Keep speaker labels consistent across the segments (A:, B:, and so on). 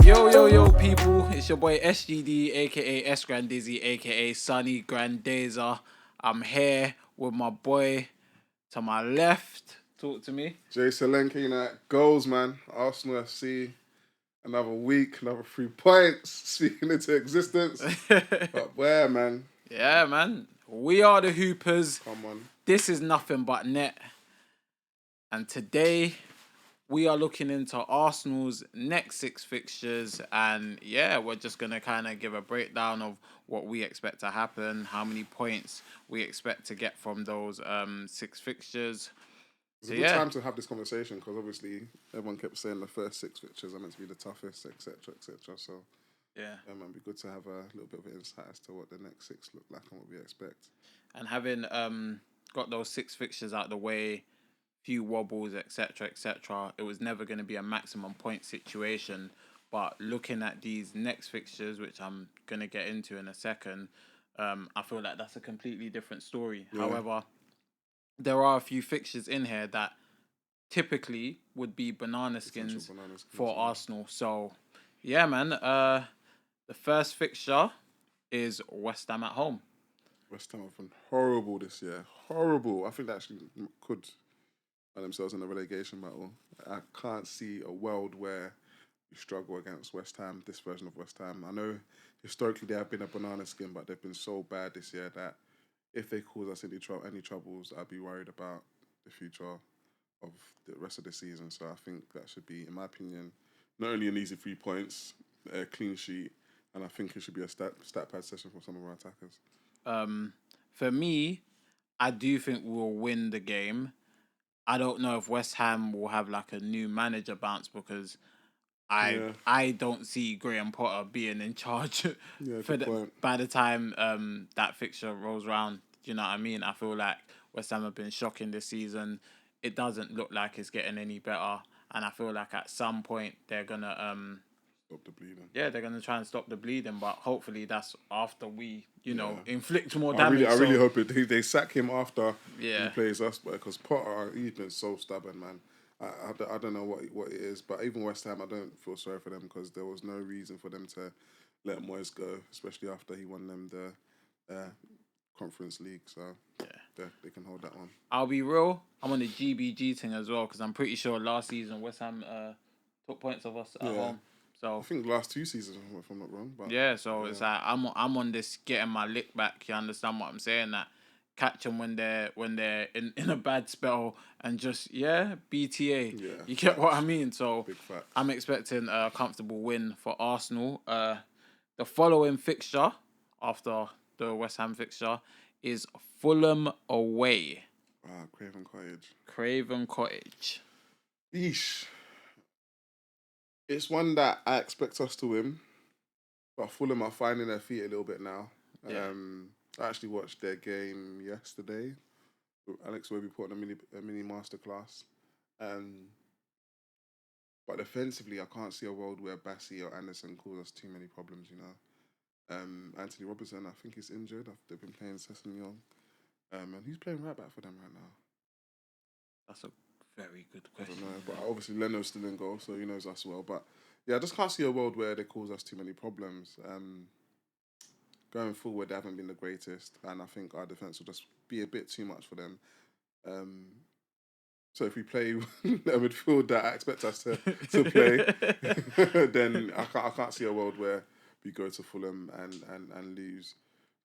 A: Yo, people, it's your boy SGD, aka S Grandizzy, aka Sunny Grandeza. I'm here with my boy to my left. Talk to me.
B: Jay Solanke, goals, man. Arsenal FC, another week, another 3 points, speaking into existence. But where, man?
A: Yeah, man. We are the Hoopers.
B: Come on.
A: This is nothing but net. And today, we are looking into Arsenal's next 6 fixtures, and yeah, we're just gonna kind of give a breakdown of what we expect to happen, how many points we expect to get from those 6 fixtures.
B: It's a good time to have this conversation because obviously everyone kept saying the first 6 fixtures are meant to be the toughest, etc., etc. So
A: yeah,
B: it might be good to have a little bit of insight as to what the next 6 look like and what we expect.
A: And having got those 6 fixtures out of the way, few wobbles, etc., etc. It was never going to be a maximum point situation. But looking at these next fixtures, which I'm going to get into in a second, I feel like that's a completely different story.
B: Yeah.
A: However, there are a few fixtures in here that typically would be banana skins for Arsenal. So, yeah, man. The first fixture is West Ham at home.
B: West Ham have been horrible this year. Horrible. I think they actually could find themselves in a relegation battle. I can't see a world where you struggle against West Ham, this version of West Ham. I know historically they have been a banana skin, but they've been so bad this year that if they cause us any troubles, I'd be worried about the future of the rest of the season. So I think that should be, in my opinion, not only an easy 3 points, a clean sheet, and I think it should be a stat pad session for some of our attackers.
A: For me, I do think we'll win the game. I don't know if West Ham will have like a new manager bounce because I don't see Graham Potter being in charge by the time that fixture rolls around. Do you know what I mean? I feel like West Ham have been shocking this season. It doesn't look like it's getting any better, and I feel like at some point they're gonna
B: stop the bleeding.
A: Yeah, they're gonna try and stop the bleeding, but hopefully that's after we, inflict more damage.
B: I really hope they sack him after
A: he
B: plays us, because Potter, he's been so stubborn, man. I don't know what it is, but even West Ham, I don't feel sorry for them because there was no reason for them to let Moyes go, especially after he won them the Conference League. So they can hold that one.
A: I'll be real. I'm on the GBG thing as well because I'm pretty sure last season West Ham took points of us at home. So
B: I think last 2 seasons, if I'm not wrong. But
A: it's like I'm on this getting my lick back. You understand what I'm saying? That catch them when they're in a bad spell and just BTA.
B: Yeah,
A: you get what I mean? So
B: big facts.
A: I'm expecting a comfortable win for Arsenal. The following fixture after the West Ham fixture is Fulham away. Craven Cottage.
B: Yeesh. It's one that I expect us to win, but Fulham are finding their feet a little bit now.
A: Yeah.
B: I actually watched their game yesterday. Alex Webby put on a mini masterclass. But defensively, I can't see a world where Bassey or Anderson cause us too many problems, Anthony Robertson, I think he's injured. They've been playing Sessegnon. And he's playing right back for them right now.
A: That's a very good question.
B: I don't know, but obviously Leno's still in goal, so he knows us well. But yeah, I just can't see a world where they cause us too many problems. Going forward, they haven't been the greatest, and I think our defence will just be a bit too much for them. So if we play a midfield that I expect us to play, then I can't see a world where we go to Fulham and lose.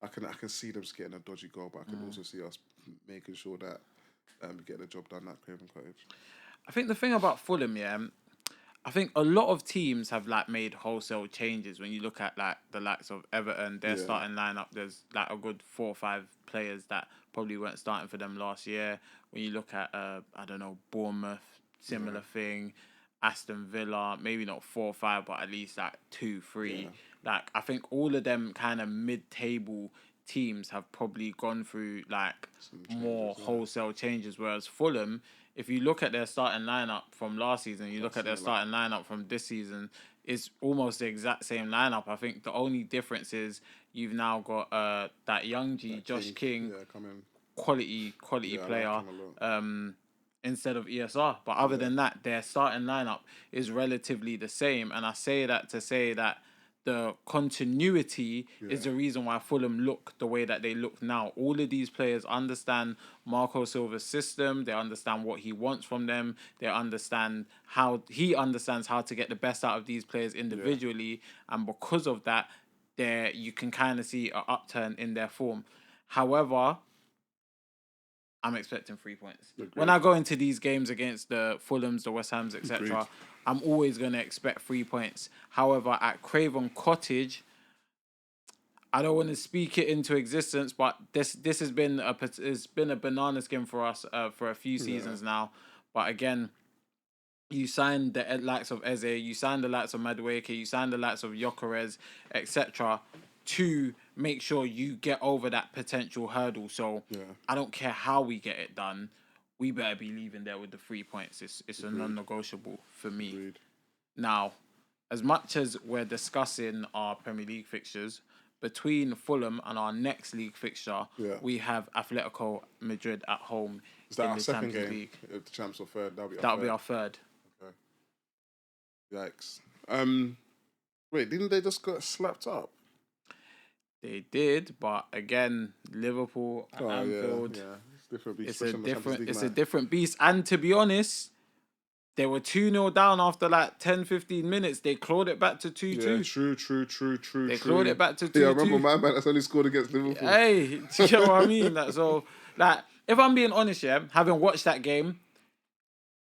B: I can see them just getting a dodgy goal, but I can also see us making sure that we get the job done at Craven Cottage.
A: I think the thing about Fulham, I think a lot of teams have made wholesale changes. When you look at the likes of Everton, their starting lineup, there's a good 4 or 5 players that probably weren't starting for them last year. When you look at Bournemouth, similar thing. Aston Villa, maybe not 4 or 5, but at least 2, 3. I think all of them kind of mid-table teams have probably gone through more wholesale changes, whereas Fulham, if you look at their starting lineup from last season, you look at their starting lineup from this season, is almost the exact same lineup. I think the only difference is you've now got that young G,
B: That
A: Josh King,
B: come in.
A: quality
B: Yeah, I like
A: player,
B: him a lot.
A: instead of ESR. But other than that, their starting lineup is relatively the same. And I say that to say that the continuity is the reason why Fulham look the way that they look now. All of these players understand Marco Silva's system. They understand what he wants from them. They understand how he understands how to get the best out of these players individually. And because of that, there you can kind of see an upturn in their form. However, I'm expecting 3 points.
B: Agreed.
A: When I go into these games against the Fulhams, the West Hams, etc., I'm always going to expect 3 points. However, at Craven Cottage, I don't want to speak it into existence, but this has been a banana skin for us for a few seasons now. But again, you signed the likes of Eze, you signed the likes of Madueke, you signed the likes of Gyökeres, etc., to make sure you get over that potential hurdle. So I don't care how we get it done, we better be leaving there with the 3 points. It's a non-negotiable for me.
B: Agreed.
A: Now, as much as we're discussing our Premier League fixtures, between Fulham and our next league fixture, we have Atletico Madrid at home
B: Is that
A: in
B: our
A: the
B: second
A: Champions
B: game?
A: League.
B: If the champs are third,
A: That'll be our third.
B: Okay. Yikes. Wait, didn't they just get slapped up?
A: They did, but again, Liverpool at Anfield.
B: Yeah. It's different beast.
A: It's a different beast. And to be honest, they were 2-0 down after like 10, 15 minutes. They clawed it back to 2-2.
B: Yeah, true.
A: They clawed it back to 2-2.
B: Yeah, I remember my man that's only scored against Liverpool.
A: Hey, do you know what I mean? So, like, if I'm being honest, having watched that game,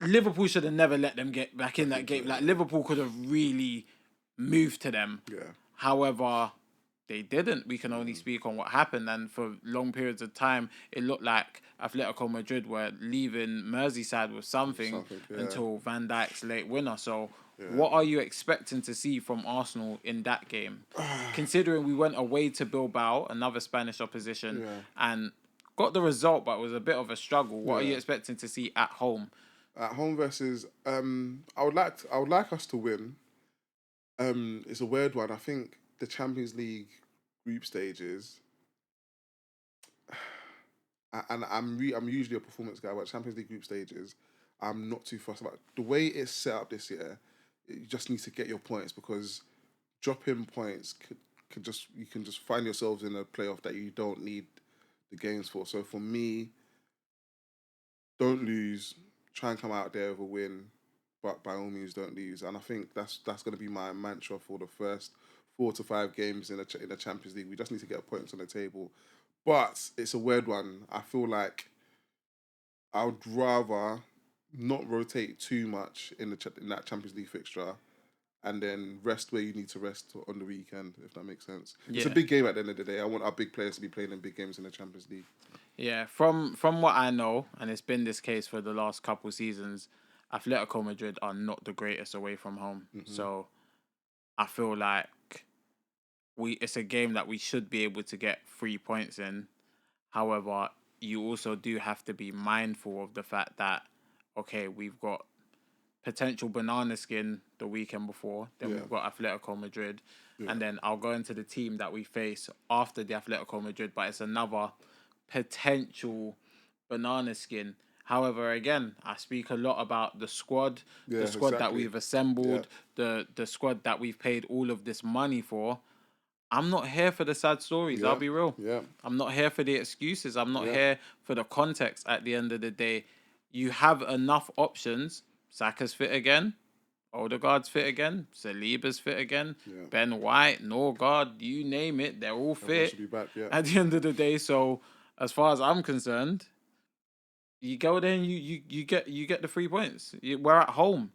A: Liverpool should have never let them get back in that game. Like, Liverpool could have really moved to them.
B: Yeah.
A: However, they didn't. We can only speak on what happened. And for long periods of time, it looked like Atletico Madrid were leaving Merseyside with something until Van Dijk's late winner. So what are you expecting to see from Arsenal in that game? Considering we went away to Bilbao, another Spanish opposition, and got the result, but it was a bit of a struggle. What are you expecting to see at home?
B: At home versus I would like us to win. It's a weird one. I think the Champions League group stages, and I'm usually a performance guy, but Champions League group stages, I'm not too fussed about. The way it's set up this year, you just need to get your points, because dropping points you can just find yourselves in a playoff that you don't need the games for. So for me, don't lose, try and come out there with a win, but by all means don't lose. And I think that's going to be my mantra for the first 4 to 5 games in the Champions League. We just need to get points on the table. But it's a weird one. I feel like I would rather not rotate too much in that Champions League fixture, and then rest where you need to rest on the weekend, if that makes sense. Yeah. It's a big game at the end of the day. I want our big players to be playing in big games in the Champions League.
A: Yeah, from what I know, and it's been this case for the last couple seasons, Atletico Madrid are not the greatest away from home. Mm-hmm. So I feel like it's a game that we should be able to get 3 points in. However, you also do have to be mindful of the fact that, okay, we've got potential banana skin the weekend before, then we've got Atletico Madrid, and then I'll go into the team that we face after the Atletico Madrid, but it's another potential banana skin. However, again, I speak a lot about the squad, that we've assembled, the squad that we've paid all of this money for. I'm not here for the sad stories, I'll be real.
B: Yeah.
A: I'm not here for the excuses. I'm not here for the context at the end of the day. You have enough options. Saka's fit again. Odegaard's fit again. Saliba's fit again. Yeah. Ben White, Norgard, you name it, they're all fit.
B: Should be back,
A: at the end of the day. So as far as I'm concerned, you go there and you get the 3 points. We're at home.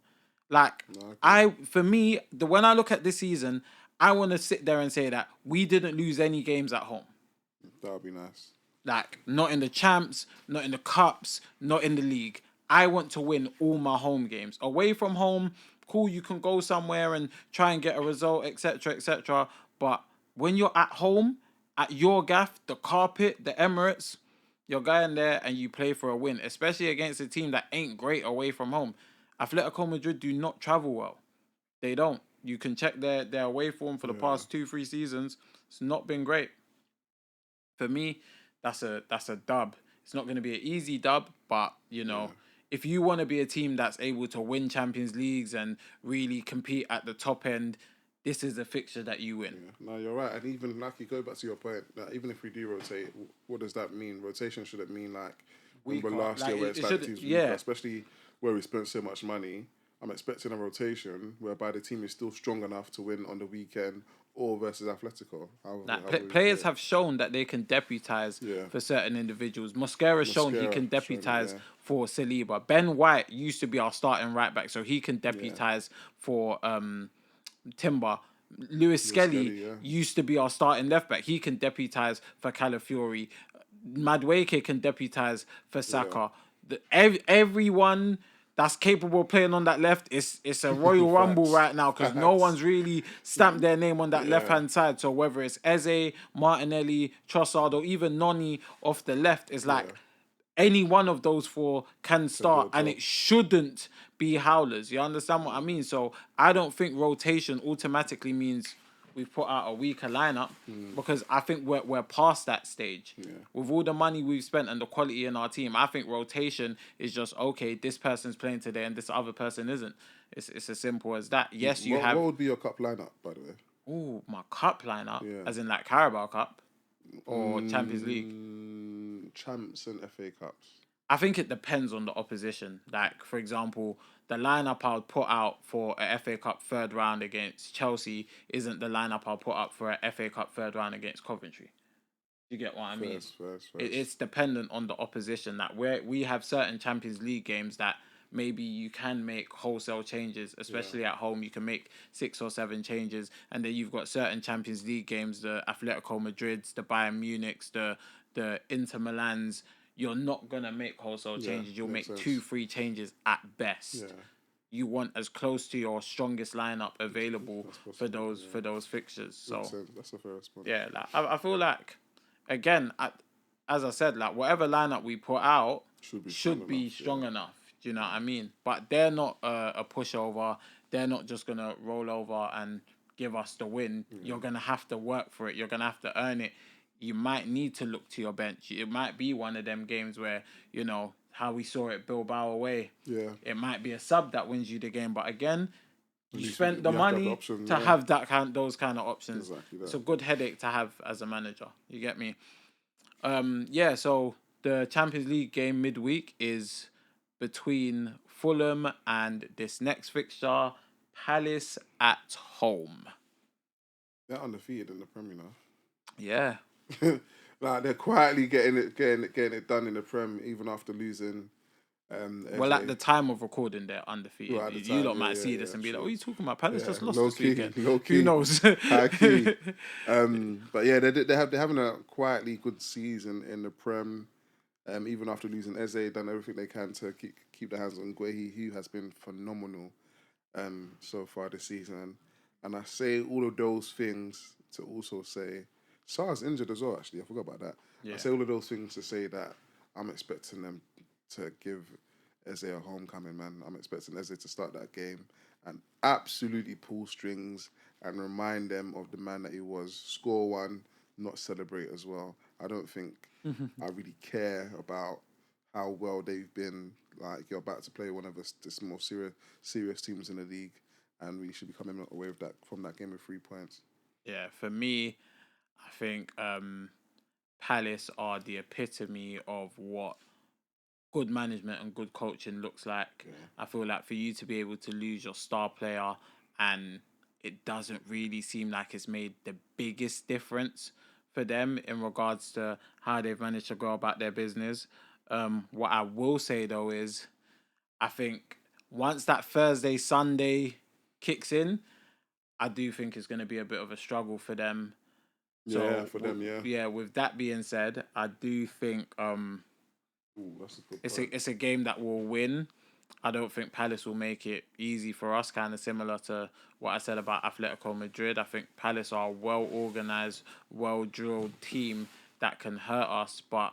A: Like, when I look at this season, I want to sit there and say that we didn't lose any games at home.
B: That would be nice.
A: Like, not in the champs, not in the cups, not in the league. I want to win all my home games. Away from home, cool, you can go somewhere and try and get a result, etc., etc. But when you're at home, at your gaff, the carpet, the Emirates, you're going there and you play for a win, especially against a team that ain't great away from home. Atletico Madrid do not travel well. They don't. You can check their away form for the past 2-3 seasons. It's not been great. For me, that's a dub. It's not going to be an easy dub, but if you want to be a team that's able to win Champions Leagues and really compete at the top end, this is a fixture that you win.
B: Yeah. No, you're right. And even like you go back to your point, that even if we do rotate, what does that mean? Rotation shouldn't mean like remember last year where it's like the team's weaker, especially where we spent so much money. I'm expecting a rotation whereby the team is still strong enough to win on the weekend or versus Atletico.
A: Players have shown that they can deputise for certain individuals. Mosquera's shown he can deputise for Saliba. Ben White used to be our starting right back, so he can deputise for Timber. Lewis Skelly used to be our starting left back. He can deputise for Calafiori. Madueke can deputise for Saka. Everyone that's capable of playing on that left, it's a Royal Rumble right now because no one's really stamped their name on that left-hand side. So whether it's Eze, Martinelli, Trossard, or even Noni off the left, it's like any one of those four can start, and it shouldn't be howlers. You understand what I mean? So I don't think rotation automatically means we've put out a weaker lineup because I think we're past that stage. Yeah. With all the money we've spent and the quality in our team, I think rotation is just, okay, this person's playing today and this other person isn't. It's as simple as that. Yes, you have...
B: What would be your cup lineup, by the way?
A: Oh, my cup lineup? Yeah. As in like Carabao Cup or Champions League?
B: Champs and FA Cups.
A: I think it depends on the opposition. Like, for example, the lineup I would put out for a FA Cup third round against Chelsea isn't the lineup I'll put up for a FA Cup third round against Coventry. You get what I mean? It's dependent on the opposition. That we have certain Champions League games that maybe you can make wholesale changes, especially at home. You can make 6 or 7 changes, and then you've got certain Champions League games, the Atletico Madrids, the Bayern Munichs, the Inter Milans. You're not gonna make wholesale changes. You'll make 2-3 changes at best. Yeah. You want as close to your strongest lineup available for those fixtures. So
B: that's a fair response.
A: Yeah, like, I feel like, again, as I said, like whatever lineup we put out should be strong enough. Do you know what I mean? But they're not a pushover. They're not just gonna roll over and give us the win. You're gonna have to work for it. You're gonna have to earn it. You might need to look to your bench. It might be one of them games where, how we saw it Bilbao away. Yeah. It might be a sub that wins you the game. But again, you spent the money to have those kind of options. Exactly that. It's a good headache to have as a manager. You get me? So the Champions League game midweek is between Fulham and this next fixture, Palace at home.
B: They're undefeated in the Premier now.
A: Yeah.
B: Like they're quietly getting it done in the Prem even after losing.
A: Well, at the time of recording, they're undefeated. Well, you lot might see this and be like, "What are you talking about? Palace just lost this weekend." Who knows?
B: High key. But yeah, they're having a quietly good season in the Prem. Even after losing Eze, done everything they can to keep their hands on Guehi, who has been phenomenal so far this season. And I say all of those things to also say. Sar's injured as well, actually. I forgot about that. Yeah. I say all of those things to say that I'm expecting them to give Eze a homecoming, man. I'm expecting Eze to start that game and absolutely pull strings and remind them of the man that he was. Score one, not celebrate as well. I don't think I really care about how well they've been. Like, you're about to play one of the more serious teams in the league, and we should be coming away with from that game with 3 points.
A: Yeah, for me, I think Palace are the epitome of what good management and good coaching looks like. Yeah. I feel like for you to be able to lose your star player and it doesn't really seem like it's made the biggest difference for them in regards to how they've managed to go about their business. What I will say, though, is I think once that Thursday, Sunday kicks in, I do think it's going to be a bit of a struggle for them.
B: So,
A: with that being said, I do think
B: that's a good
A: it's a game that will win. I don't think Palace will make it easy for us, kind of similar to what I said about Atletico Madrid. I think Palace are a well-organised, well-drilled team that can hurt us. But at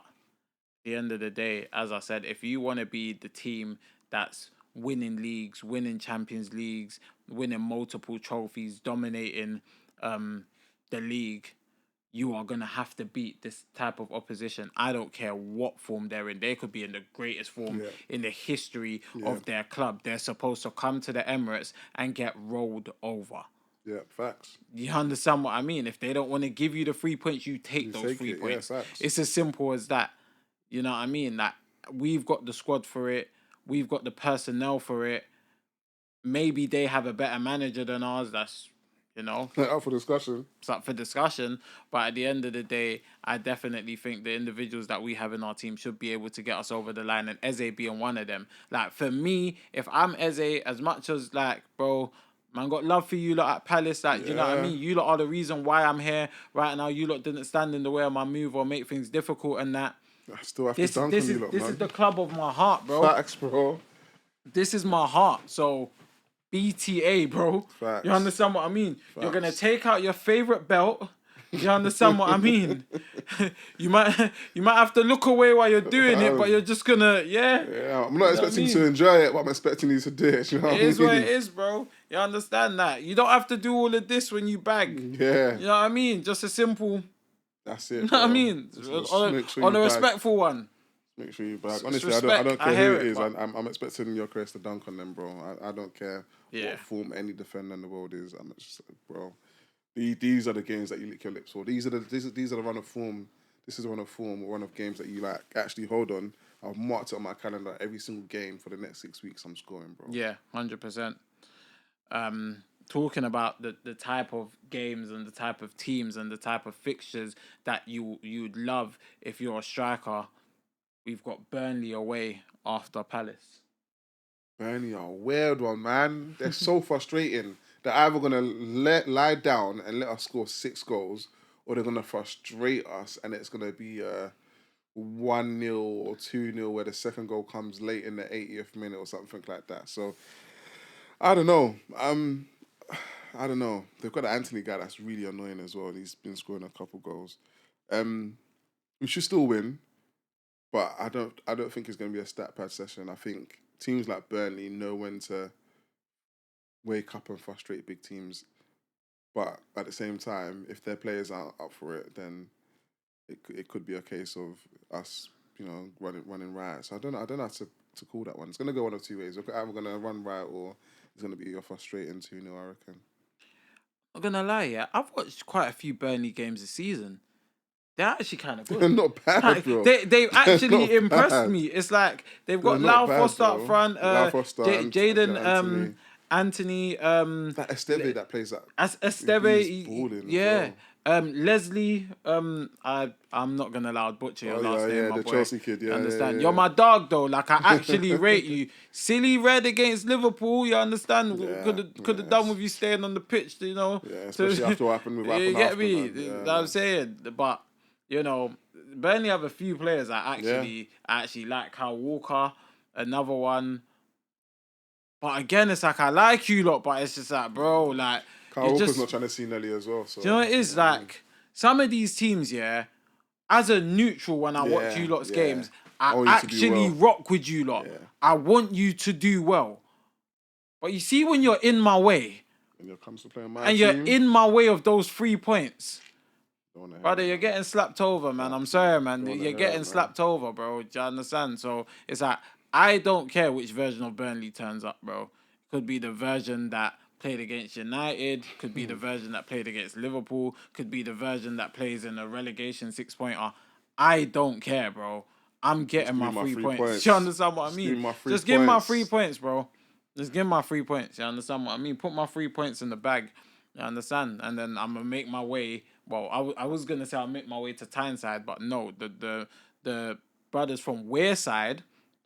A: the end of the day, as I said, if you want to be the team that's winning leagues, winning Champions Leagues, winning multiple trophies, dominating the league, you are going to have to beat this type of opposition. I don't care what form they're in. They could be in the greatest form in the history of their club. They're supposed to come to the Emirates and get rolled over.
B: Yeah, facts.
A: You understand what I mean? If they don't want to give you the 3 points, you take those 3 points.
B: Yeah, facts.
A: It's as simple as that. You know what I mean? Like, we've got the squad for it. We've got the personnel for it. Maybe they have a better manager than ours. That's,
B: up for discussion.
A: It's up for discussion. But at the end of the day, I definitely think the individuals that we have in our team should be able to get us over the line, and Eze being one of them. Like, for me, if I'm Eze, as much as, like, bro, man, got love for you lot at Palace. Like, you know what I mean? You lot are the reason why I'm here right now. You lot didn't stand in the way of my move or make things difficult and that.
B: I still have to dunk on you lot, man.
A: This is the club of my heart, bro.
B: Facts, bro.
A: This is my heart. So, BTA, bro.
B: Facts.
A: You understand what I mean? Facts. You're going to take out your favorite belt. You understand what I mean? you might have to look away while you're doing it, but you're just going to,
B: Yeah, I'm not expecting you to enjoy it, but I'm expecting you to do it. You know what I mean?
A: It is what it is, bro. You understand that? You don't have to do all of this when you bag.
B: Yeah.
A: You know what I mean? Just a simple...
B: That's it.
A: You know what I mean? On a respectful one.
B: Make sure you bag. Honestly, I don't care who it is. I'm expecting your Chris to dunk on them, bro. I don't care what form any defender in the world is. I'm just, bro. These are the games that you lick your lips for. These are the run of form. This is a run of form or run of games that you like actually hold on. I've marked it on my calendar every single game for the next 6 weeks. I'm scoring, bro.
A: Yeah, 100%. Talking about the type of games and the type of teams and the type of fixtures that you'd love if you're a striker. We've got Burnley away after Palace.
B: Burnley are a weird one, man. They're so frustrating. They're either going to lie down and let us score 6 goals, or they're going to frustrate us and it's going to be a 1-0 or 2-0 where the second goal comes late in the 80th minute or something like that. So, I don't know. I don't know. They've got the Anthony guy that's really annoying as well. And he's been scoring a couple goals. We should still win. But I don't think it's going to be a stat pad session. I think teams like Burnley know when to wake up and frustrate big teams. But at the same time, if their players aren't up for it, then it could be a case of us, running riot. So I don't know how to call that one. It's going to go one of two ways. We're either going to run riot or it's going to be a frustrating 2-0, I reckon.
A: I'm not going to lie, yeah. I've watched quite a few Burnley games this season. They're actually kind of good.
B: They're not bad, bro.
A: They've actually impressed me. It's like they've got Lau Foster up front, Jaden, Anthony.
B: That Esteve that plays that.
A: Esteve, yeah. Leslie, I'm not gonna allow butcher your last name, my
B: the
A: boy.
B: Chelsea kid, yeah.
A: Understand?
B: Yeah.
A: You're my dog though. Like, I actually rate you. Silly red against Liverpool. You understand? Could have done with you staying on the pitch.
B: Yeah, especially after what happened with Apple.
A: You get me? You know what I'm saying? But Burnley have a few players I actually like. Kyle Walker, another one. But again, it's like I like you lot, but it's just like, bro, like.
B: Kyle Walker's not trying to see Nelly as well. So.
A: Do you know what it is? Like, some of these teams, as a neutral, when I watch you lot's games, I actually rock with you lot. Yeah. I want you to do well. But you see, when you're in my way,
B: and you're comes to play on my
A: and
B: team,
A: you're in my way of those 3 points, brother, you're getting slapped over, man. I'm sorry, man. You're getting slapped over, bro. Do you understand? So it's like, I don't care which version of Burnley turns up, bro. It could be the version that played against United, could be the version that played against Liverpool, could be the version that plays in a relegation 6-pointer. I don't care, bro. I'm getting my 3 points. You understand what I mean? Just give me my 3 points, bro. Just give me my 3 points. You understand what I mean? Put my 3 points in the bag. You understand? And then I'm going to make my way. Well, I was going to say I'll make my way to Tyneside, but no. The brothers from Wearside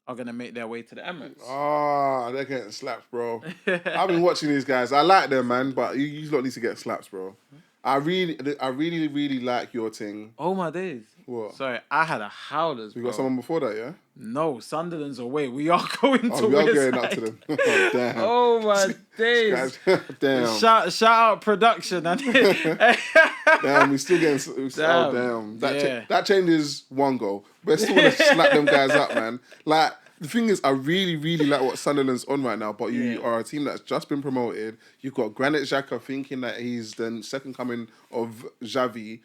A: are going to make their way to the Emirates.
B: Oh, they're getting slapped, bro. I've been watching these guys. I like them, man, but you don't need to get slaps, bro. I really like your thing.
A: Oh, my days.
B: What?
A: Sorry, I had a howlers,
B: You got someone before that, yeah?
A: No, Sunderland's away. We are going to
B: we are
A: Wearside.
B: going up to them. Oh, damn.
A: Oh, my days.
B: Damn.
A: Shout out production.
B: Damn, we still getting... Oh, damn. That changes one goal. But I still want to slap them guys up, man. Like, The thing is, I really, really like what Sunderland's on right now, but you are a team that's just been promoted. You've got Granit Xhaka thinking that he's the second coming of Xavi.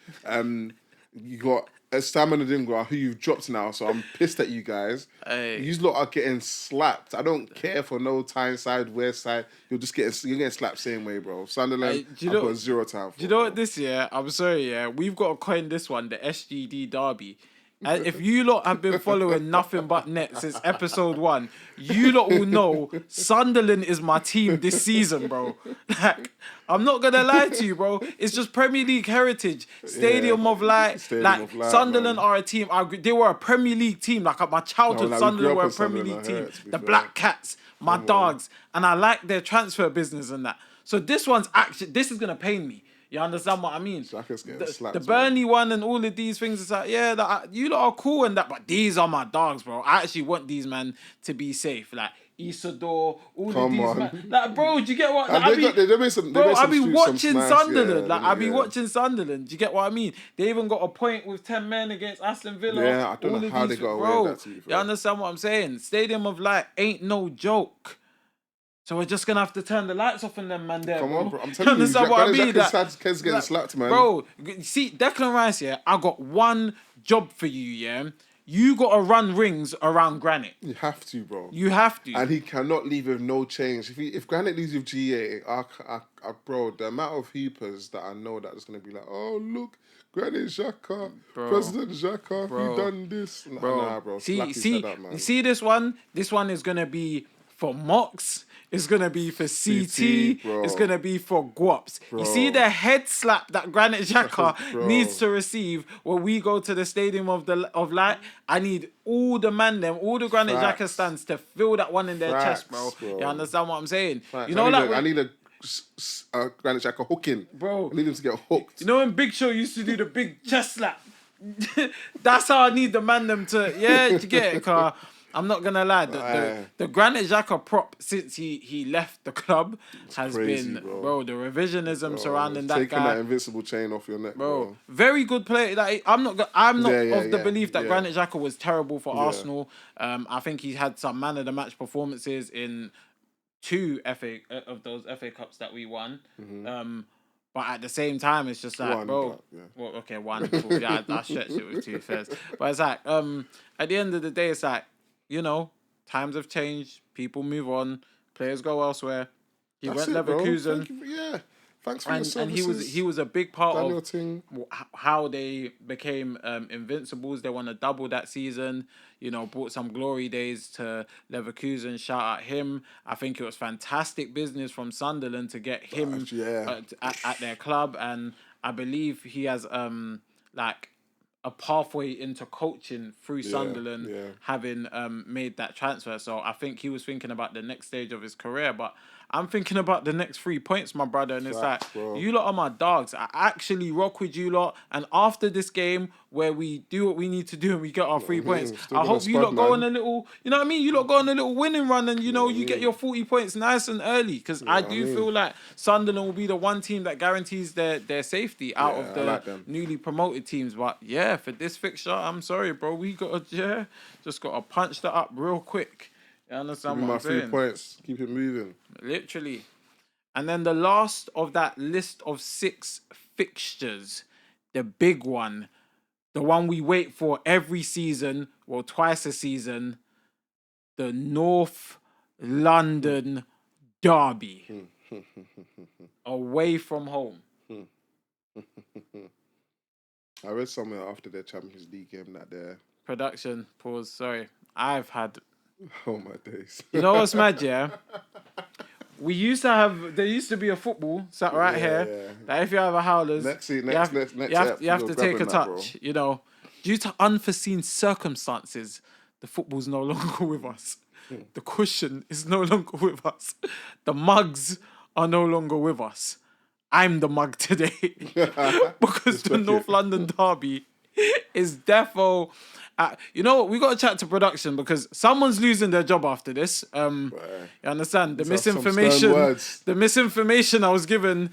B: You got Sam and Adingra, who you've dropped now, so I'm pissed at you guys. You lot are getting slapped. I don't care for no Tyneside, West Side. You're getting slapped same way, bro. Sunderland, I've got zero time for.
A: Do you know what this year? I'm sorry, we've got to coin this one, the SGD Derby. And if you lot have been following Nothing But Net since episode 1, you lot will know Sunderland is my team this season, bro. Like, I'm not gonna lie to you, bro. It's just Premier League heritage, Stadium of Light. Sunderland are a team. They were a Premier League team. Like at my childhood, Sunderland were a Premier League team. The Black Cats, my dogs, and I like their transfer business and that. So this is gonna pain me. You understand what I mean? The Burnley one and all of these things, it's like, you lot are cool and that, but these are my dogs, bro. I actually want these man to be safe. Like Isidore, all of these man. Like, bro, do you get what? Like, I be watching Sunderland. I be watching Sunderland. Do you get what I mean? They even got a point with 10 men against Aston Villa.
B: Yeah, I don't know how they got away with that, to be fair.
A: You understand what I'm saying? Stadium of Light ain't no joke. So we're just gonna have to turn the lights off on them, man. There,
B: come on, bro. I'm telling you, what I mean? Ken's getting slapped, man.
A: Bro, see, Declan Rice, I got one job for you, You gotta run rings around Granit.
B: You have to, bro.
A: You have to.
B: And he cannot leave with no change. If Granit leaves with GA, bro, the amount of hoopers that I know that is gonna be like, oh look, Granit Xhaka, President Xhaka, he done this. Nah, bro.
A: See this one? This one is gonna be for Mox. It's going to be for CT. It's going to be for Guaps. Bro. You see the head slap that Granit Xhaka needs to receive when we go to the Stadium of Light. I need all the Granit Xhaka stands to feel that one in their chest, bro. You understand what I'm saying?
B: Facts.
A: You know,
B: I need a Granit Xhaka hooking.
A: Bro.
B: I need him to get hooked.
A: You know when Big Show used to do the big chest slap? That's how I need the man them to... Yeah, you get it, car. I'm not gonna lie, the Granit Xhaka prop since he left the club has been, bro, the revisionism surrounding that guy.
B: Taking that invincible chain off your neck, bro.
A: Very good play. Like I'm not of the belief that Granit Xhaka was terrible for Arsenal. I think he had some man of the match performances in 2 of those FA Cups that we won. Mm-hmm. But at the same time, it's just like, one. I stretched it with 2 first. But it's like, at the end of the day, it's like, you know, times have changed. People move on. Players go elsewhere. He went Leverkusen.
B: Thanks for your services.
A: And he was a big part of how they became invincibles. They won a double that season. You know, brought some glory days to Leverkusen. Shout out him. I think it was fantastic business from Sunderland to get him at their club, and I believe he has a pathway into coaching through Sunderland, having made that transfer. So I think he was thinking about the next stage of his career, but I'm thinking about the next 3 points, my brother, and it's you lot are my dogs. I actually rock with you lot, and after this game where we do what we need to do and we get our 3 points, I hope you lot go on a little, you know what I mean? You lot go on a little winning run, and you get your 40 points nice and early, because I feel like Sunderland will be the one team that guarantees their safety out of the newly promoted teams. But for this fixture, I'm sorry, bro, we gotta just gotta punch that up real quick. You understand what I'm saying?
B: 3 points, keep it moving.
A: Literally. And then the last of that list of 6 fixtures, the big one, the one we wait for every season, well, twice a season, the North London Derby. Away from home.
B: I read somewhere after their Champions League game that their
A: production, pause, sorry. I've had...
B: Oh my days.
A: You know what's mad, yeah? There used to be a football sat right here. That if you have a howlers, you have to take a touch. You know, due to unforeseen circumstances, the football's no longer with us. The cushion is no longer with us. The mugs are no longer with us. I'm the mug today because the North London Derby is defo. You know what? We got to chat to production because someone's losing their job after this. You understand? The misinformation I was given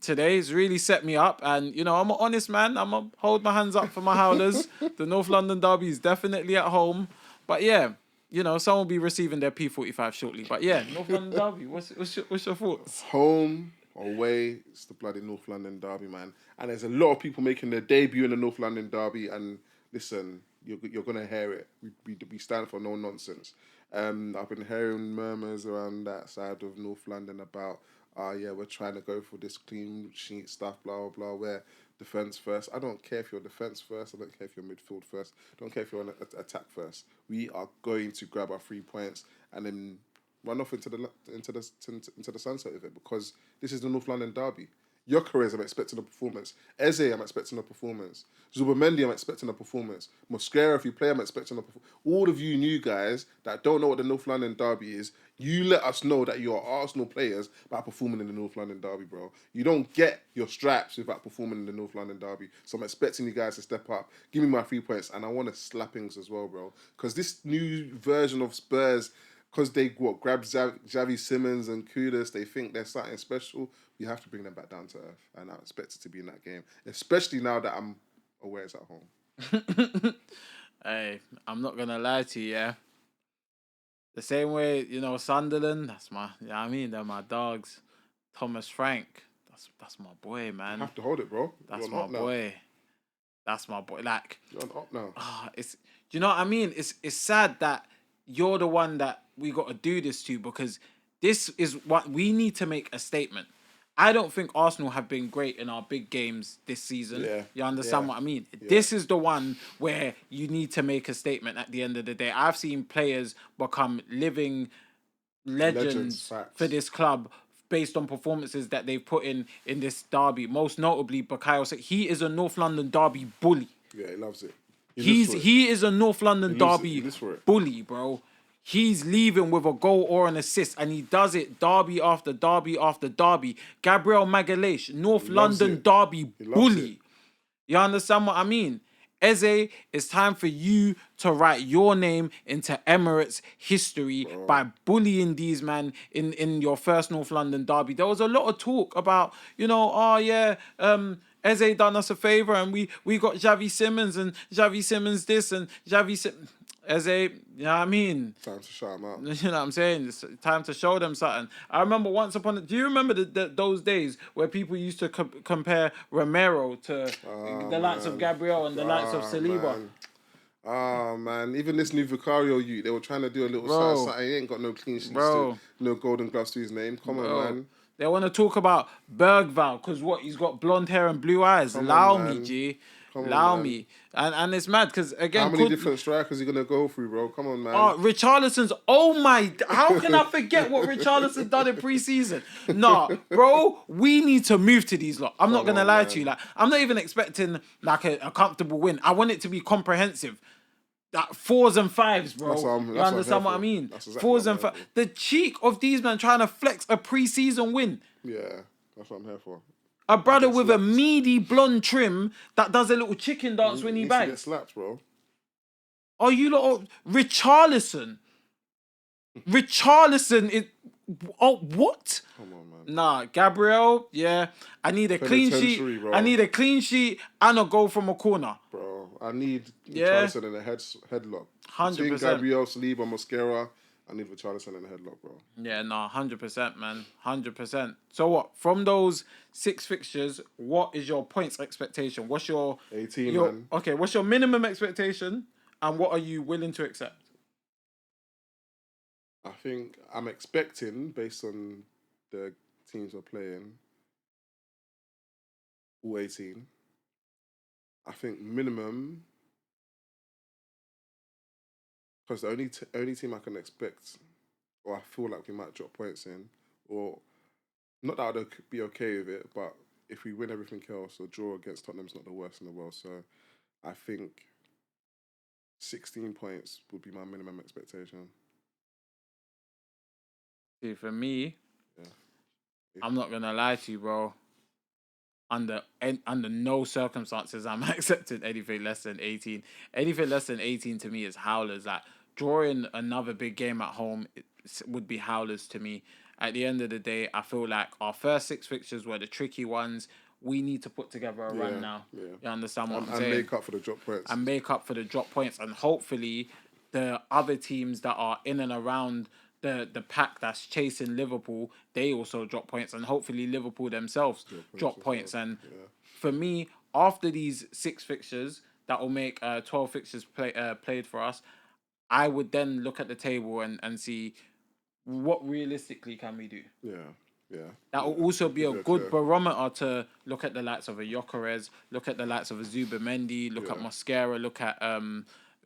A: today has really set me up. And, you know, I'm an honest man. I'm going to hold my hands up for my howlers. The North London Derby is definitely at home. But yeah, someone will be receiving their P45 shortly. But yeah, North London derby. What's your thoughts?
B: Home, away, it's the bloody North London derby, man. And there's a lot of people making their debut in the North London derby. And listen, you're gonna hear it. We stand for no nonsense. I've been hearing murmurs around that side of North London about, yeah, we're trying to go for this clean sheet stuff, blah blah blah. Where defense first. I don't care if you're defense first. I don't care if you're midfield first. I don't care if you're on attack first. We are going to grab our 3 points and then run off into the sunset with it, because this is the North London derby. Gyökeres, I'm expecting a performance. Eze, I'm expecting a performance. Zubomendi, I'm expecting a performance. Mosquera, if you play, I'm expecting a performance. All of you new guys that don't know what the North London derby is, you let us know that you're Arsenal players by performing in the North London derby, bro. You don't get your stripes without performing in the North London derby. So I'm expecting you guys to step up. Give me my 3 points, and I want a slappings as well, bro. Because this new version of Spurs, because they grabbed Xavi Simmons and Kudus, they think they're something special. We have to bring them back down to earth, and I expect it to be in that game, especially now that I'm aware it's at home.
A: Hey, I'm not gonna lie to you, yeah. The same way, Sunderland, that's my, they're my dogs. Thomas Frank, that's my boy, man.
B: You have to hold it, bro.
A: That's my boy. That's my boy. Like,
B: you're on up now.
A: Do you know what I mean? It's sad that you're the one that we got to do this to, because this is what we need to make a statement. I don't think Arsenal have been great in our big games this season.
B: Yeah.
A: You understand what I mean?
B: Yeah.
A: This is the one where you need to make a statement at the end of the day. I've seen players become living legends for this club based on performances that they've put in this derby. Most notably, Bukayo Saka. He is a North London derby bully.
B: Yeah, he loves it.
A: He is a North London derby bully, bro. He's leaving with a goal or an assist, and he does it derby after derby after derby. Gabriel Magalhaes, North London derby bully. You understand what I mean? Eze, it's time for you to write your name into Emirates history by bullying these man in your first North London derby. There was a lot of talk about, Eze done us a favour and we got Xavi Simmons and Xavi Simmons this and Xavi Simmons. Eze, you know what I mean?
B: Time to shout him out.
A: You know what I'm saying? It's time to show them something. I remember do you remember those days where people used to compare Romero to the likes of Gabriel and the likes of Saliba?
B: Man. Even this new Vicario youth, they were trying to do a little something. He ain't got no clean sheets, no golden gloves to his name. Come on, man.
A: They want to talk about Bergval because he's got blonde hair and blue eyes. Allow me, G. Allow me. And it's mad because, again...
B: How many different strikers are you going to go through, bro? Come on, man.
A: Richarlison's... Oh, my... How can I forget what Richarlison done in pre-season? Nah, bro, we need to move to these lot. I'm not going to lie to you. Like, I'm not even expecting, like, a comfortable win. I want it to be comprehensive. Like 4s and 5s, bro. You understand what I mean? Exactly 4s and 5s. The cheek of these men trying to flex a pre-season win.
B: Yeah, that's what I'm here for.
A: A brother with a meaty blonde trim that does a little chicken dance when he bangs.
B: He gets slapped, bro.
A: Oh, you lot... Richarlison. Richarlison is... Oh, what?
B: Come on, man.
A: Nah, Gabriel, yeah. I need a clean sheet. Bro. I need a clean sheet and a goal from a corner.
B: Bro, I need Richarlison in a headlock.
A: 100%.
B: Between Gabriel, Saliba, Mosquera, I need Richarlison in a headlock, bro.
A: Yeah, nah, 100%, man. 100%. So what? From those 6 fixtures, what is your points expectation? What's your...
B: 18, man.
A: Okay, what's your minimum expectation and what are you willing to accept?
B: I think I'm expecting, based on the teams we're playing, all 18. I think minimum, because the only team I can expect, or I feel like we might drop points in, or not that I'd be okay with it, but if we win everything else, a draw against Tottenham's not the worst in the world. So I think 16 points would be my minimum expectation.
A: See, for me, I'm not gonna lie to you, bro. Under no circumstances I'm accepting anything less than 18. Anything less than 18 to me is howlers. Like drawing another big game at home would be howlers to me. At the end of the day, I feel like our first 6 fixtures were the tricky ones. We need to put together a run now. Yeah. You understand what I'm saying?
B: And make up for the drop points.
A: And make up for the drop points. And hopefully the other teams that are in and around the pack that's chasing Liverpool, they also drop points, and hopefully Liverpool themselves drop points. And for me, after these 6 fixtures that will make 12 fixtures played for us, I would then look at the table and see what realistically can we do.
B: Yeah.
A: That will also be a
B: Yeah,
A: good
B: clear.
A: barometer to look at the likes of a Gyökeres, look at the likes of a Zubamendi, look at Mosquera, look at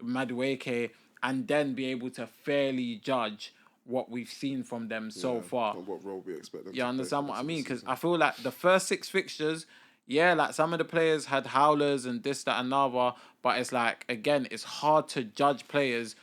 A: Madueke, and then be able to fairly judge what we've seen from them so far.
B: And what role we expect them
A: You
B: to
A: understand
B: play
A: what I
B: the
A: mean? Because
B: season.
A: I feel like the first 6 fixtures, yeah, like some of the players had howlers and this, that, and other, but it's like, again, it's hard to judge players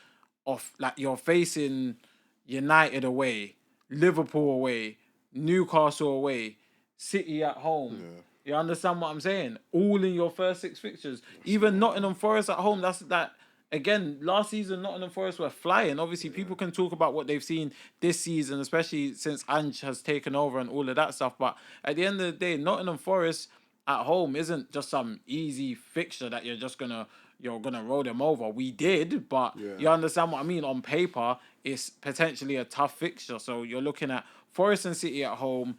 A: off, like, you're facing United away, Liverpool away, Newcastle away, City at home. You understand what I'm saying? All in your first 6 fixtures. Even Nottingham Forest at home, that's that. Again, last season, Nottingham Forest were flying. Obviously, people can talk about what they've seen this season, especially since Ange has taken over and all of that stuff. But at the end of the day, Nottingham Forest at home isn't just some easy fixture that you're gonna roll them over. We did, but you understand what I mean? On paper, it's potentially a tough fixture. So you're looking at Forest and City at home,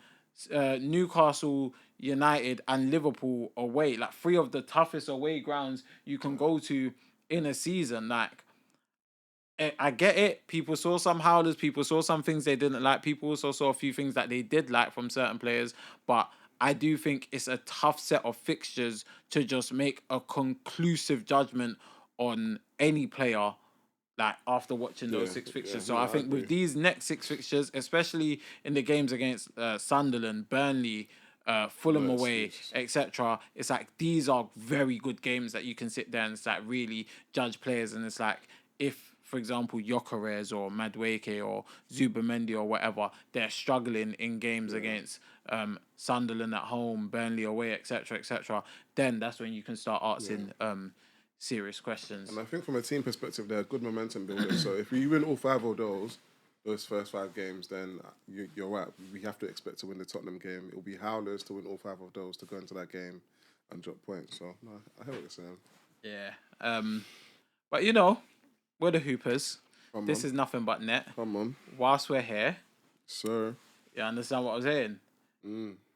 A: Newcastle United and Liverpool away, like 3 of the toughest away grounds you can go to in a season. Like, I get it. People saw some howlers. People saw some things they didn't like. People also saw a few things that they did like from certain players. But I do think it's a tough set of fixtures to just make a conclusive judgment on any player, like, after watching those 6 fixtures. So I think with these next 6 fixtures, especially in the games against Sunderland, Burnley, Fulham away, etc., it's like these are very good games that you can sit there and it's like really judge players. And it's like, if, for example, Gyökeres or Madueke or Zubamendi or whatever, they're struggling in games against Sunderland at home, Burnley away, etc., then that's when you can start asking serious questions.
B: And I think from a team perspective, they're good momentum builders. So if we win all 5 of those first 5 games, then you're right. We have to expect to win the Tottenham game. It'll be howlers to win all 5 of those to go into that game and drop points. So no, I hear what you're saying.
A: Yeah. But we're the Hoopers. This is nothing but net.
B: Come on.
A: Whilst we're here,
B: sir.
A: You understand what I'm saying?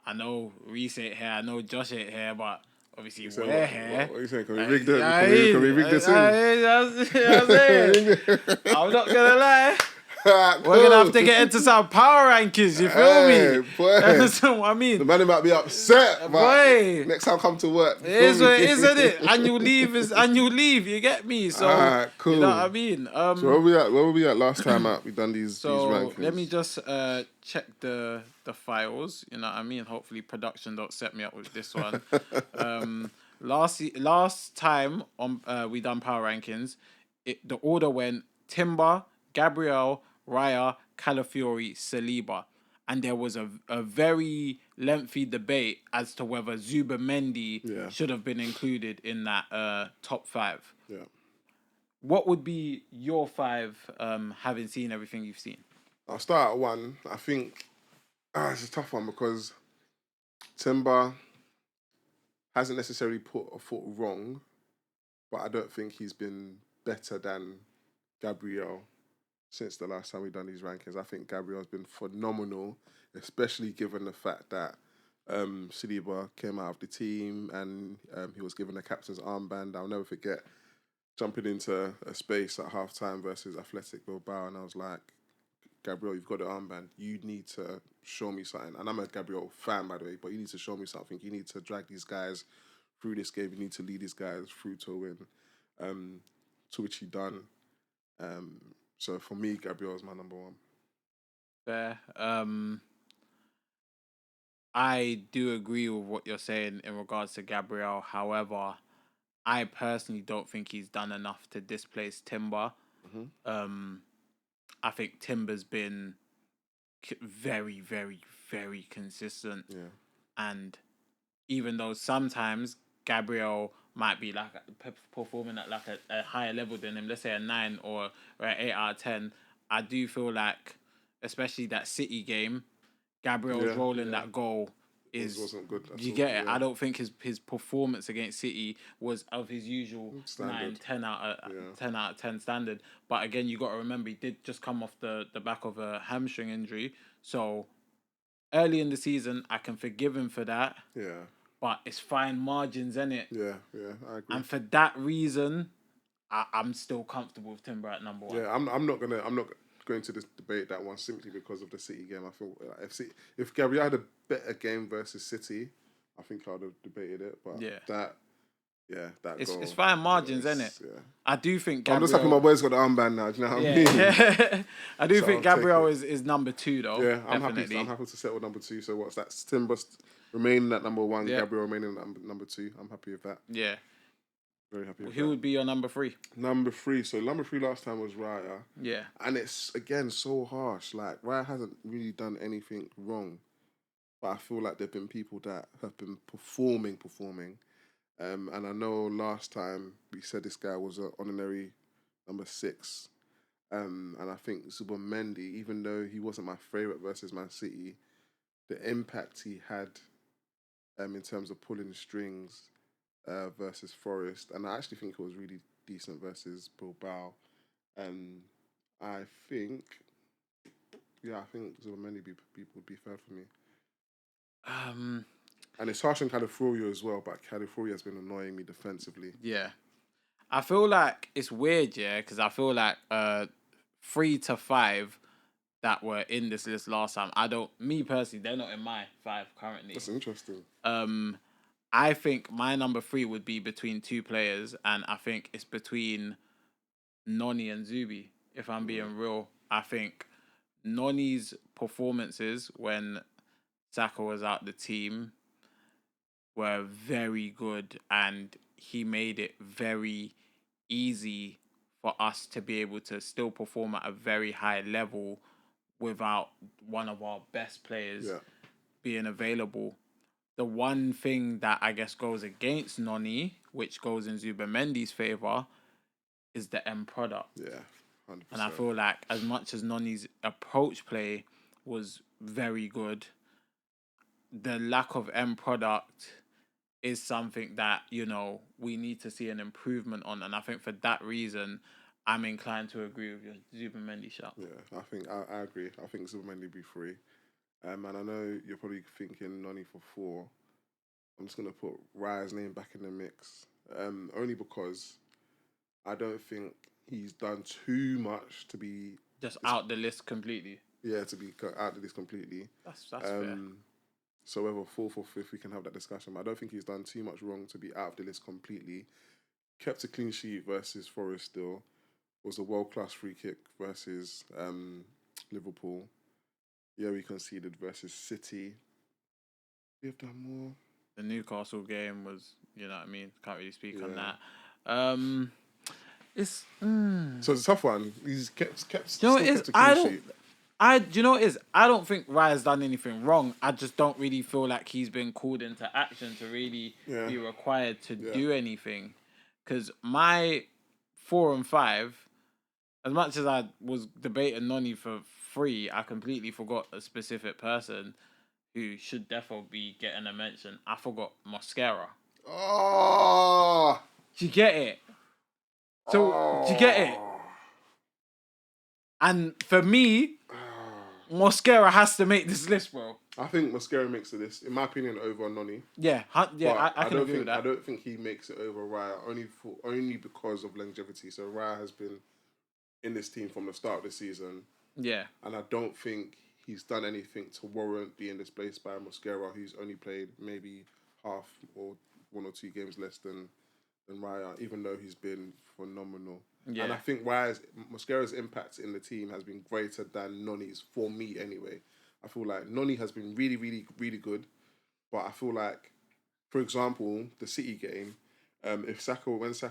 A: I know Reese ain't here. I know Josh ain't here, but obviously we're here.
B: What are you saying? Can we rig this? Can we rig this in?
A: I'm saying. I'm not gonna lie. We're gonna have to get into some power rankings. You feel me?
B: Boy.
A: That's what I mean.
B: The man might be upset,
A: boy.
B: Next time, come to work.
A: It is what it is, isn't it? Annual leave is annual leave. You get me? So
B: cool.
A: You know what I mean?
B: So where were we at last time out? We done these rankings.
A: Let me just check the files. You know what I mean? Hopefully production don't set me up with this one. Last time on we done power rankings, the order went Timber, Gabriel, Raya, Calafiori, Saliba. And there was a very lengthy debate as to whether Zubamendi should have been included in that top 5.
B: Yeah.
A: What would be your 5, having seen everything you've seen?
B: I'll start at 1. I think it's a tough one because Timber hasn't necessarily put a foot wrong, but I don't think he's been better than Gabriel since the last time we've done these rankings. I think Gabriel's been phenomenal, especially given the fact that Saliba came out of the team and he was given a captain's armband. I'll never forget jumping into a space at half-time versus Athletic Bilbao, and I was like, Gabriel, you've got the armband. You need to show me something. And I'm a Gabriel fan, by the way, but you need to show me something. You need to drag these guys through this game. You need to lead these guys through to a win, to which he done. So for me, Gabriel is my number 1.
A: Fair. I do agree with what you're saying in regards to Gabriel. However, I personally don't think he's done enough to displace Timber. I think Timber's been very, very, very consistent.
B: Yeah.
A: And even though sometimes Gabriel might be like performing at like a higher level than him, let's say a 9 or an 8 out of 10, I do feel like, especially that City game, Gabriel's rolling that goal
B: wasn't good at
A: you
B: all.
A: get it?
B: Yeah.
A: I don't think his performance against City was of his usual
B: Standard.
A: 10 out of 10 standard. But again, you got to remember he did just come off the back of a hamstring injury. So early in the season, I can forgive him for that.
B: Yeah.
A: But it's fine margins, in it.
B: Yeah, I agree.
A: And for that reason, I'm still comfortable with Timber at number 1.
B: Yeah, I'm not going to debate that one simply because of the City game. I feel like if Gabriel had a better game versus City, I think I'd have debated it. But that
A: it's
B: goal,
A: it's fine margins, isn't it?
B: Yeah.
A: I do think
B: I'm just happy my boy's got the armband now. Do you know what I mean?
A: I do
B: So
A: think
B: I'll take
A: Gabriel
B: it.
A: is number 2 though.
B: Yeah, I'm
A: definitely.
B: happy to settle number 2. So what's that? Timber remaining at number 1,
A: Yeah.
B: Gabriel remaining at number 2. I'm happy with that.
A: Yeah.
B: Very happy with
A: Who
B: that.
A: would be your number 3?
B: Number 3. So number 3 last time was Raya.
A: Yeah.
B: And it's, again, so harsh. Like, Raya hasn't really done anything wrong. But I feel like there have been people that have been performing. And I know last time we said this guy was an honorary number 6. And I think Zubomendi, even though he wasn't my favourite versus Man City, the impact he had in terms of pulling strings versus Forest, and I actually think it was really decent versus Bilbao. And I think Zubomendi would be fair for me. And it's harsh on Califuria as well, but Califuria has been annoying me defensively.
A: Yeah. I feel like it's weird, because I feel like 3 to 5 that were in this list last time, me personally, they're not in my 5 currently.
B: That's interesting.
A: I think my number 3 would be between 2 players, and I think it's between Noni and Zubi, if I'm being real. I think Noni's performances when Saka was out the team were very good, and he made it very easy for us to be able to still perform at a very high level without one of our best players being available. The one thing that I guess goes against Noni, which goes in Zubamendi's favour, is the end product.
B: Yeah, 100%.
A: And I feel like as much as Noni's approach play was very good, the lack of end product is something that, we need to see an improvement on. And I think for that reason, I'm inclined to agree with your Zubamendi shout.
B: Yeah, I think I agree. I think Zubamendi be 3. And I know you're probably thinking Noni for 4. I'm just going to put Raya's name back in the mix. Only because I don't think he's done too much to be...
A: Just out the list completely.
B: Yeah, to be out the list completely.
A: That's fair.
B: So whether 4th or 5th, we can have that discussion. But I don't think he's done too much wrong to be out of the list completely. Kept a clean sheet versus Forest still. Was a world-class free kick versus Liverpool. Yeah, we conceded versus City. We have done more.
A: The Newcastle game was, you know what I mean? Can't really speak on that. It's...
B: So it's a tough one. He's kept
A: Do you know what it is?
B: kept a clean sheet.
A: Do you know what it is? I don't think Raya's done anything wrong. I just don't really feel like he's been called into action to really be required to do anything. Because my 4 and 5, as much as I was debating Noni for 3, I completely forgot a specific person who should definitely be getting a mention. I forgot Mosquera.
B: Oh!
A: Do you get it? So, do you get it? And for me, Mosquera has to make this list, bro.
B: I think Mosquera makes the list, in my opinion, over Noni.
A: Yeah, I can agree with that.
B: I don't think he makes it over Raya, only because of longevity. So Raya has been in this team from the start of the season.
A: Yeah.
B: And I don't think he's done anything to warrant being displaced by Mosquera, who's only played maybe half or 1 or 2 games less than Raya, even though he's been phenomenal. Yeah. And I think Mosquera's impact in the team has been greater than Noni's, for me anyway. I feel like Noni has been really, really, really good. But I feel like, for example, the City game, when Saka was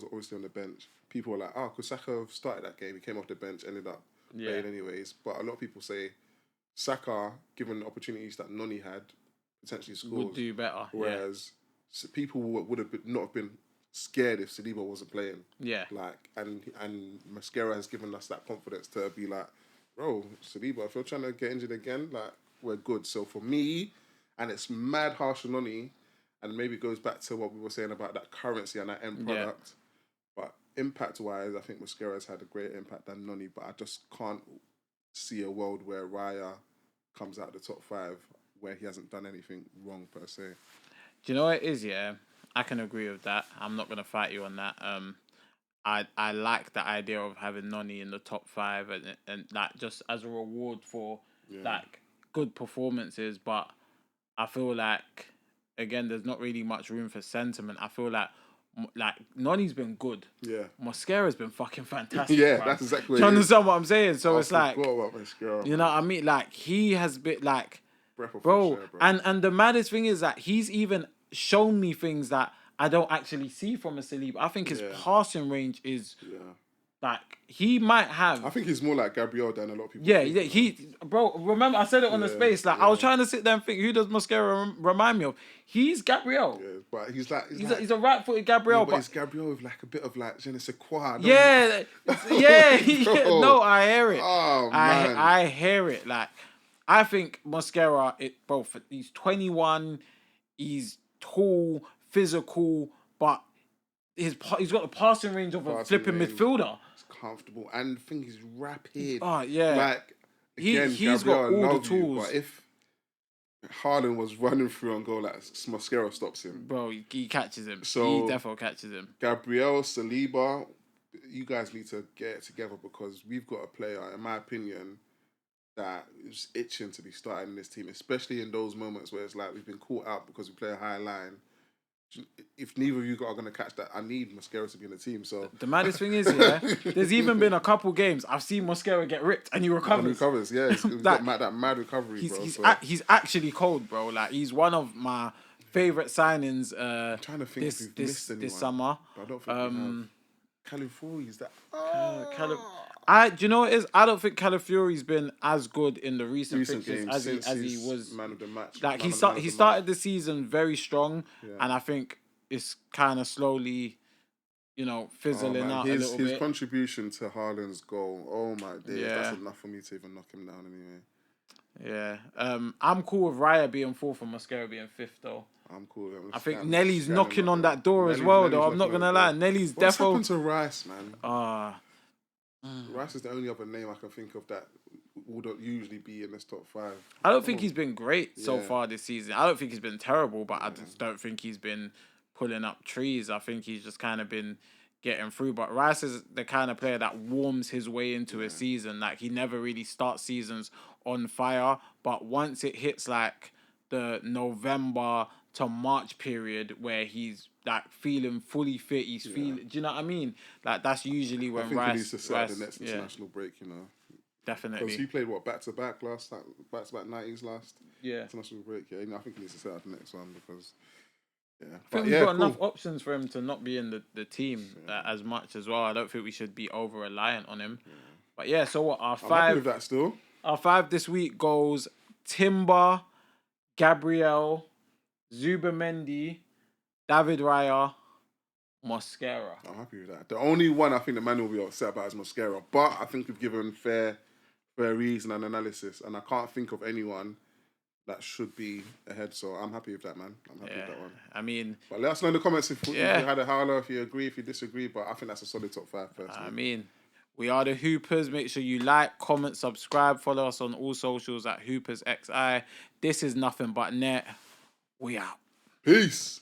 B: obviously on the bench, people were like, could Saka have started that game? He came off the bench, ended up playing anyways. But a lot of people say Saka, given the opportunities that Noni had, potentially scores.
A: Would do better.
B: Whereas people would have not have been scared if Saliba wasn't playing.
A: Yeah.
B: And Mosquera has given us that confidence to be like, bro, Saliba, if you're trying to get injured again, we're good. So for me, and it's mad harsh on Noni, and maybe it goes back to what we were saying about that currency and that end product. But impact-wise, I think Mosquera has had a greater impact than Noni, but I just can't see a world where Raya comes out the top 5 where he hasn't done anything wrong per se.
A: Do you know what it is? Yeah, I can agree with that. I'm not gonna fight you on that. I like the idea of having Noni in the top 5 and like just as a reward for like good performances, but I feel like again there's not really much room for sentiment. I feel like Noni's been good.
B: Yeah.
A: Mosquera's been fucking fantastic.
B: Yeah,
A: bruv.
B: that's exactly.
A: Do you understand what I'm saying? So it's like,
B: about Mosquera,
A: you know what I mean? Like he has been like,
B: breath of
A: bro,
B: fresh air, bro.
A: and the maddest thing is that he's even shown me things that I don't actually see from a Saliba. I think his passing range is like he might have.
B: I think he's more like Gabriel than a lot of people.
A: Yeah,
B: think,
A: bro. Remember, I said it on the space. Like I was trying to sit there and think, who does Mosquera remind me of? He's Gabriel.
B: Yeah, but he's like
A: he's a right-footed Gabriel,
B: but it's Gabriel with like a bit of like je ne sais quoi.
A: Yeah. No, I hear it.
B: Oh man,
A: I hear it. Like I think Mosquera, he's 21, he's tall, physical, but he's got the passing range of a flipping midfielder.
B: Comfortable, and I think he's rapid.
A: Oh yeah,
B: like again,
A: he's
B: Gabriel,
A: got all the tools.
B: but if Haaland was running through on goal, like Mosquera stops him,
A: bro. He catches him.
B: So
A: he definitely catches him.
B: Gabriel, Saliba, you guys need to get it together because we've got a player, in my opinion, that is itching to be starting in this team, especially in those moments where it's like we've been caught out because we play a high line. If neither of you are going to catch that, I need Mosquera to be in the team. So
A: the maddest thing is, there's even been a couple games I've seen Mosquera get ripped and he recovers.
B: Yeah. He's got that mad recovery, bro.
A: He's actually cold, bro. Like he's one of my favorite signings.
B: I'm trying to think if we've missed anyone
A: this summer.
B: But I don't think we have. Calafiori's that.
A: Do you know what it is? I don't think Calafiori's been as good in the recent
B: games
A: as he was
B: man of the match.
A: Like he started the season very strong, and I think it's kind of slowly, fizzling out a little bit.
B: His contribution to Haaland's goal, oh my days, that's enough for me to even knock him down anyway.
A: Yeah, I'm cool with Raya being 4th and Mascara being 5th though.
B: I'm cool with him.
A: I think Nelly's knocking on that door as well, though. I'm not gonna lie, Nelly's
B: What's happened to Rice, man? Rice is the only other name I can think of that would usually be in this top 5.
A: I don't think he's been great so far this season. I don't think he's been terrible, but I just don't think he's been pulling up trees. I think he's just kind of been getting through. But Rice is the kind of player that warms his way into a season. Like he never really starts seasons on fire, but once it hits like the November to March period where he's like feeling fully fit, he's feeling. Do you know what I mean? Like that's usually when Rice.
B: He needs to set the next international break.
A: Definitely.
B: Because he played back to back 90s last international break. Yeah, I think he needs to set out the next one because. Yeah,
A: I think we've got enough options for him to not be in the team as much as well. I don't think we should be over reliant on him. Yeah. But yeah, so what our 5? I'm happy
B: with that still.
A: Our 5 this week goes Timber, Gabriel, Zubamendi, David Raya, Mosquera.
B: I'm happy with that. The only one I think the man will be upset about is Mosquera, but I think we've given fair reason and analysis, and I can't think of anyone that should be ahead. So I'm happy with that, man. I'm happy with that one.
A: I mean,
B: but let us know in the comments if you had a howler, if you agree, if you disagree. But I think that's a solid top 5 personally.
A: I mean, we are the Hoopers. Make sure you like, comment, subscribe, follow us on all socials at HoopersXI. This is nothing but net. We out.
B: Peace.